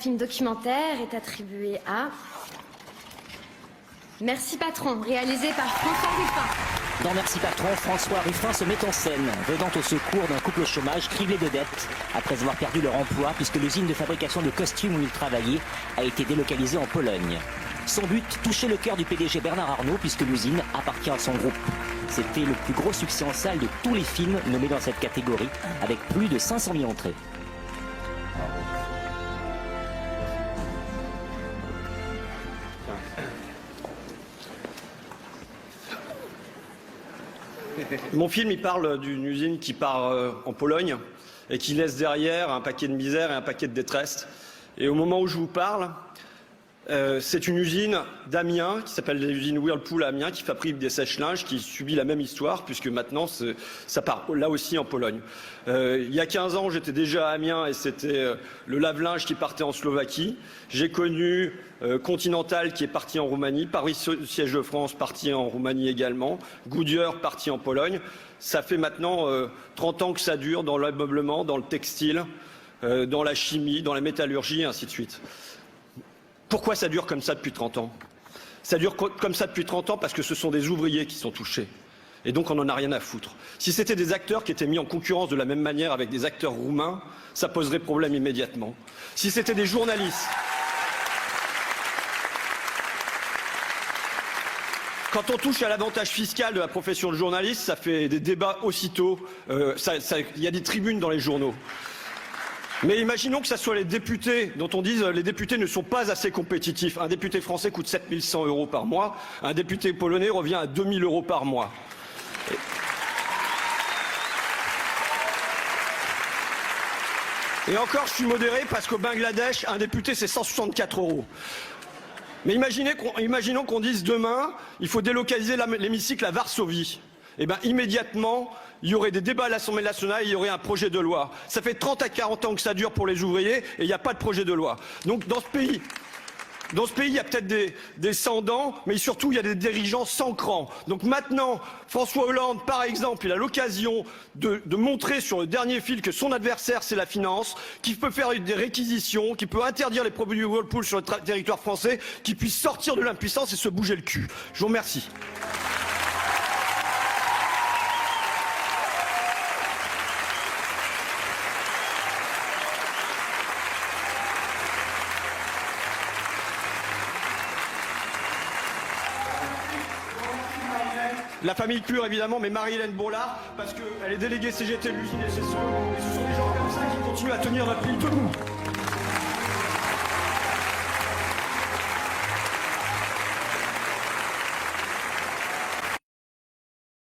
film documentaire est attribué à Merci Patron, réalisé par François Ruffin. Dans Merci Patron, François Ruffin se met en scène, venant au secours d'un couple au chômage criblé de dettes, après avoir perdu leur emploi puisque l'usine de fabrication de costumes où ils travaillaient a été délocalisée en Pologne. Son but, toucher le cœur du PDG Bernard Arnault puisque l'usine appartient à son groupe. C'était le plus gros succès en salle de tous les films nommés dans cette catégorie, avec plus de 500 000 entrées. Mon film, il parle d'une usine qui part en Pologne et qui laisse derrière un paquet de misère et un paquet de détresse. Et au moment où je vous parle, c'est une usine d'Amiens qui s'appelle l'usine Whirlpool à Amiens qui fabrique des sèche-linges qui subit la même histoire puisque maintenant ça part là aussi en Pologne. Il y a 15 ans, j'étais déjà à Amiens et c'était le lave-linge qui partait en Slovaquie. J'ai connu Continental qui est parti en Roumanie, Paris Siège de France parti en Roumanie également, Goodyear parti en Pologne. Ça fait maintenant 30 ans que ça dure dans l'ameublement, dans le textile, dans la chimie, dans la métallurgie et ainsi de suite. Pourquoi ça dure comme ça depuis 30 ans? Ça dure comme ça depuis 30 ans parce que ce sont des ouvriers qui sont touchés. Et donc on n'en a rien à foutre. Si c'était des acteurs qui étaient mis en concurrence de la même manière avec des acteurs roumains, ça poserait problème immédiatement. Si c'était des journalistes... Quand on touche à l'avantage fiscal de la profession de journaliste, ça fait des débats aussitôt. Il y a des tribunes dans les journaux. Mais imaginons que ce soit les députés dont on dise les députés ne sont pas assez compétitifs. Un député français coûte 7 100 € par mois, un député polonais revient à 2 000 € par mois. Et encore, je suis modéré parce qu'au Bangladesh, un député c'est 164 €. Mais imaginons qu'on dise demain, il faut délocaliser l'hémicycle à Varsovie. Eh bien, immédiatement, il y aurait des débats à l'Assemblée nationale, il y aurait un projet de loi. Ça fait 30 à 40 ans que ça dure pour les ouvriers et il n'y a pas de projet de loi. Donc dans ce pays, il y a peut-être des sans-dents, mais surtout il y a des dirigeants sans cran. Donc maintenant, François Hollande, par exemple, il a l'occasion de montrer sur le dernier fil que son adversaire, c'est la finance, qu'il peut faire des réquisitions, qu'il peut interdire les produits Whirlpool sur le territoire français, qu'il puisse sortir de l'impuissance et se bouger le cul. Je vous remercie. La famille Pure, évidemment, mais Marie-Hélène Bourlard, parce qu'elle est déléguée CGT de l'usine SSE, et ce sont des gens comme ça qui continuent à tenir notre pays debout.